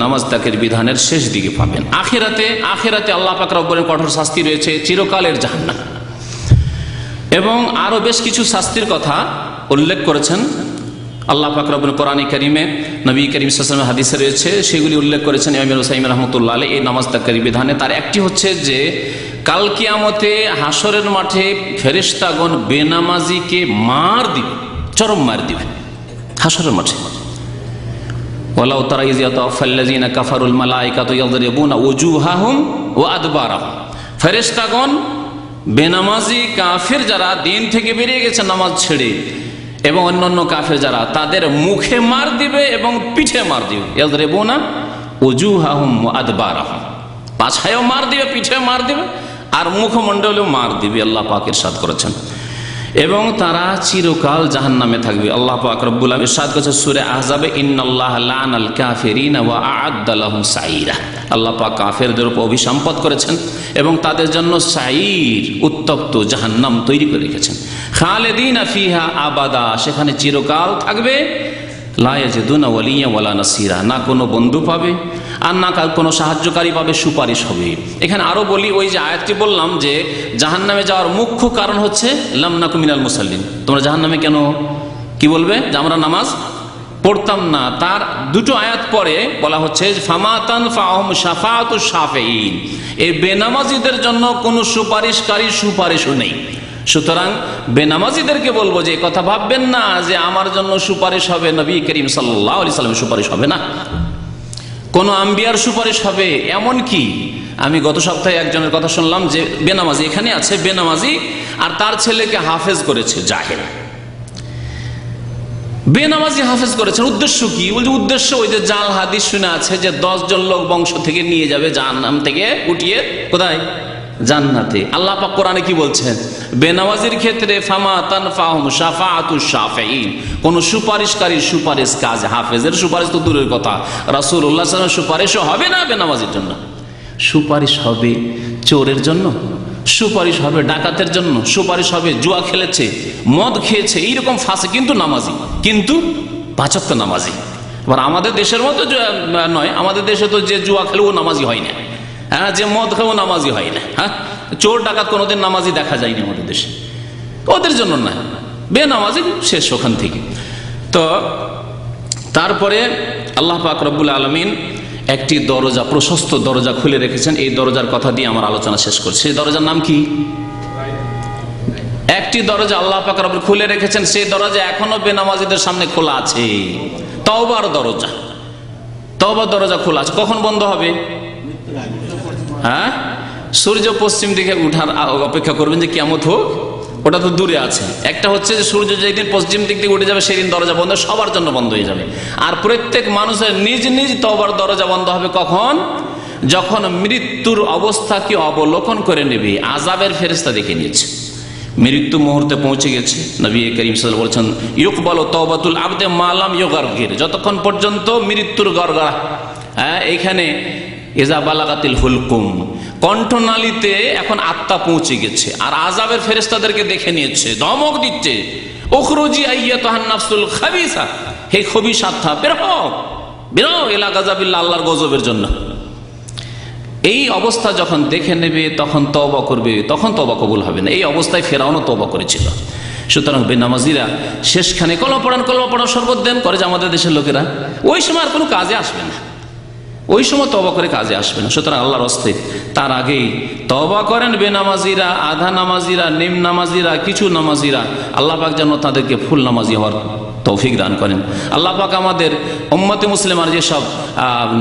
নামাজ ত্যাগের বিধানের শেষ দিকে পাবেন। আখিরাতে আল্লাহ পাক রব্বুল কঠোর শাস্তি রয়েছে, চিরকালের জাহান্নাম, এবং আরো বেশ কিছু শাস্তির কথা উল্লেখ করেছেন আল্লাহ পাক রব্বুল কোরআনে কারিমে, নবী করিম সাল্লাল্লাহু আলাইহি ওয়াসাল্লাম হাদিসে রয়েছে, সেগুলি উল্লেখ করেছেন ইমাম হুসাইন রাহমাতুল্লাহ আলাইহি এই নামাজ ত্যাগের বিধানে। তার একটি হচ্ছে যে কাল কিয়ামতে হাসরের মাঠে ফেরেশতাগণ বেনামাজিকে মার দিবে, চরম মার দিবে হাসরের মাঠে। ওয়ালাউ তারা ইয ইয়াতাওয়াফাল্লাযিনা কাফারুল মালায়েকাতু ইয়াদরিবুনা উজুহাহুম ওয়া আদবারাহুম, ফেরেশতাগণ বেনামাজি কাফের যারা দিন থেকে বেরিয়ে গেছে নামাজ ছেড়ে, এবং অন্যান্য কাফের যারা, তাদের মুখে মার দিবে এবং পিঠে মার দিবে। ইয়াদরিবুনা উজুহাহুম ওয়া আদবারাহুম, পাছায়ও মার দিবে, পিঠেও মার দিবে, আর মুখমণ্ডলেও মার দিবে, আল্লাহ পাক ইরশাদ করেছেন। এবং তারা চিরকাল জাহান্নামে থাকবে। আল্লাহ পাক রব্বুল আলামিন ইরশাদ করেছেন সূরা আহজাবে, ইন্নাল্লাহা লা'নাল কাফিরিনা ওয়া আ'আদ্দা লাহুম সাঈরা। আল্লাহ পাক কাফেরদের উপর অভিসম্পাত করেছেন এবং তাদের জন্য সাঈর, উত্তপ্ত জাহান্নাম তৈরি করে রেখেছেন। খালিদিনা ফিহা আবাদা, সেখানে চিরকাল থাকবে। লা ইয়াজিদুনা ওয়ালিয়্যান ওয়ালা নাসীরা, না কোনো বন্ধু পাবে আর না কোনো সাহায্যকারী পাবে, সুপারিশ হবে। এখানে আরো বলি, ওই যে আয়াতটি বললাম যে জাহান্নামে যাওয়ার মুখ্য কারণ হচ্ছে লাম নাকু মিনাল মুসাল্লিন, তোমরা জাহান্নামে কেন, কি বলবে যে আমরা নামাজ পড়তাম না। তার দুটো আয়াত পরে বলা হচ্ছে ফামাতান ফাহুম শাফাআতুশ শাফিঈন, এই বেনামাজিদের জন্য কোনো সুপারিশকারী, সুপারিশও নেই। সুতরাং বেনামাজিদেরকে বলবো যে কথা ভাববেন না যে আমার জন্য সুপারিশ হবে, নবী করিম সাল্লাল্লাহু আলাইহি সাল্লামের সুপারিশ হবে না, কোন আম্বিয়ার সুপারিশ হবে এমন কি। আমি গত সপ্তাহে একজনের কথা শুনলাম যে বেনামাজি, এখানে আছে বেনামাজি, আর তার ছেলেকে হাফেজ করেছে জাহেল। বেনামাজি হাফেজ করেছেন, উদ্দেশ্য কি? বলছে উদ্দেশ্য ওই যে জাল হাদিস শুনে আছে যে 10 জন লোক বংশ থেকে নিয়ে যাবে জাহান্নাম থেকে উঠিয়ে, কোথায়? জান্নাতে। আল্লাহ পাক কোরআনে কি বলছেন? বেনামাজির ক্ষেত্রে ফামা তানফাহুম শাফাআতুশ শাফিঈন, কোন সুপারিশকারী সুপারিশ কাজ, হাফেজের সুপারিশ তো দূরের কথা, রাসূলুল্লাহ সাল্লাল্লাহু আলাইহি ওয়াসাল্লাম সুপারিশও হবে না বেনামাজির জন্য। সুপারিশ হবে চোরের জন্য, সুপারিশ হবে ডাকাতের জন্য, সুপারিশ হবে জুয়া খেলেছে, মদ খেয়েছে, এইরকম ফাঁসে, কিন্তু নামাজি, কিন্তু 5 ওয়াক্ত নামাজি। আবার আমাদের দেশের মতো নয়, আমাদের দেশে তো যে জুয়া খেলে ও নামাজি হয় না, হ্যাঁ, যে মদ খাও নামাজি হয় না, হ্যাঁ, চোর ডাকাত কোনোদিন নামাজি দেখা যায়নি আমাদের দেশে, ওদের জন্য না, বেনামাজি শেষ ওখান থেকে। তো তারপরে আল্লাহ পাক রব্বুল আলামিন একটি দরজা, প্রশস্ত দরজা খুলে রেখেছেন। এই দরজার কথা দিয়ে আমার আলোচনা শেষ করছি। সেই দরজার নাম কি? একটি দরজা আল্লাহ পাক রব্বুল খুলে রেখেছেন, সেই দরজা এখনো বেনামাজিদের সামনে খোলা আছে, তওবার দরজা। তওবার দরজা খোলা আছে, কখন বন্ধ হবে? হ্যাঁ, সূর্য পশ্চিম দিকে উঠার অপেক্ষা করবেন যে কিয়ামত হোক, ওটা তো দূরে আছে। একটা হচ্ছে যে সূর্য যেদিন পশ্চিম দিক থেকে উঠে যাবে সেদিন দরজা বন্ধ, সবার জন্য বন্ধ হয়ে যাবে। আর প্রত্যেক মানুষের নিজ নিজ তওবার দরজা বন্ধ হবে কখন? যখন মৃত্যুর অবস্থাকে অবলোকন করে নেবে, আযাবের ফেরেশতা দেখে নিয়েছে, মৃত্যু মুহূর্তে পৌঁছে গেছে। নবী করিম সাল্লাল্লাহু আলাইহি ওয়াসাল্লাম বলেছেন ইউকবালু তাওবাতুল আবদে মা লাম ইউগারগির, যতক্ষণ পর্যন্ত মৃত্যুর গড়গড়া, হ্যাঁ, এখানে ইজা বালাগাতিল হুলকুম, কণ্ঠনালীতে এখন আত্মা পৌঁছে গেছে, আর আযাবের ফেরেশতাদেরকে দেখে নিয়েছে, ধমক দিচ্ছে, উখরুজি আইয়াতুহান নাফসুল খাবিসা, হে খবিস আত্মা বের হও, বের হও ইলা গাযাবিল্লাহ, আল্লাহর গজবের জন্য। এই অবস্থা যখন দেখে নেবে তখন তওবা করবে, তখন তওবা কবুল হবে না। এই অবস্থায় ফেরাউনও তওবা করেছিল। সুতরাং বেনামাজিরা শেষখানে কলমা পড়ান শরবত দেন করে যে আমাদের দেশের লোকেরা, ওই সময় আর কোনো কাজে আসবে না, ওই সময় তওবা করে কাজে আসবে না। সুতরাং আল্লাহর হস্তে তার আগেই তওবা করেন বেনামাজিরা, আধা নামাজিরা, নিম নামাজিরা, কিছু নামাজিরা। আল্লাহ পাক যেন তাদেরকে ফুল নামাজি হওয়ার তৌফিক দান করেন। আল্লাহ পাক আমাদের উম্মতে মুসলিমার যেসব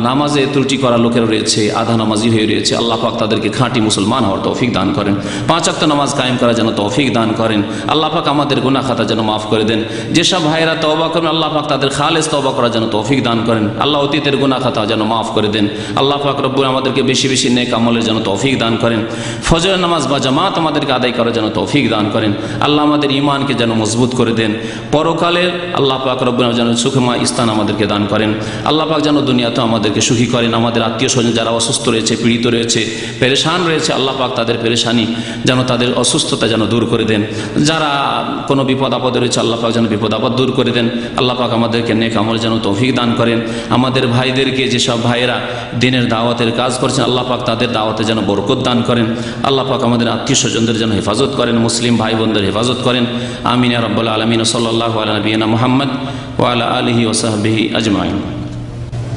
নামাজে ত্রুটি করা লোকের রয়েছে, আধা নামাজি হয়ে রয়েছে, আল্লাহ পাক তাদেরকে খাঁটি মুসলমান হওয়ার তৌফিক দান করেন। 5 ওয়াক্ত নামাজ কায়েম করার যেন তৌফিক দান করেন। আল্লাহ পাক আমাদের গুনাহ খাতা যেন মাফ করে দেন। যেসব ভাইরা তওবা করেন আল্লাহ পাক তাদের খালেস তওবা করার যেন তৌফিক দান করেন। আল্লাহ অতীতের গুনাহ খাতা যেন মাফ করে দেন। আল্লাহ পাক রব্বুল আমাদেরকে বেশি বেশি নেক আমলের যেন তৌফিক দান করেন। ফজরের নামাজ বা জামাত আমাদেরকে আদায় করার যেন তৌফিক দান করেন। আল্লাহ আমাদের ঈমানকে যেন মজবুত করে দেন। পরকালের আল্লাহ পাক রব্বুল আলামিন যেন সুখময় স্থান আমাদেরকে দান করেন। আল্লাহ পাক যেন দুনিয়াতেও আমাদেরকে সুখী করেন। আমাদের আত্মীয় স্বজন যারা অসুস্থ রয়েছে, পীড়িত রয়েছে, পেরেশান রয়েছে, আল্লাহ পাক তাদের পেরেশানি যেন, তাদের অসুস্থতা যেন দূর করে দেন। যারা কোনো বিপদ আপদে রয়েছে, আল্লাহ পাক যেন বিপদ আপদ দূর করে দেন। আল্লাহ পাক আমাদেরকে নেক আমল যেন তৌফিক দান করেন। আমাদের ভাইদেরকে, যেসব ভাইয়েরা দিনের দাওয়াতের কাজ করছেন, আল্লাহ পাক তাদের দাওয়াতে যেন বরকত দান করেন। আল্লাহ পাক আমাদের আত্মীয় স্বজনদের যেন হেফাজত করেন, মুসলিম ভাই বোনদের হেফাজত করেন। আমিন ইয়া রাব্বাল আলামিন। সাল্লাল্লাহু আলা নবিয়িনা মুহাম্মদ ওয়া আলা আলিহি ওয়া সাহবিহি আজমাইন।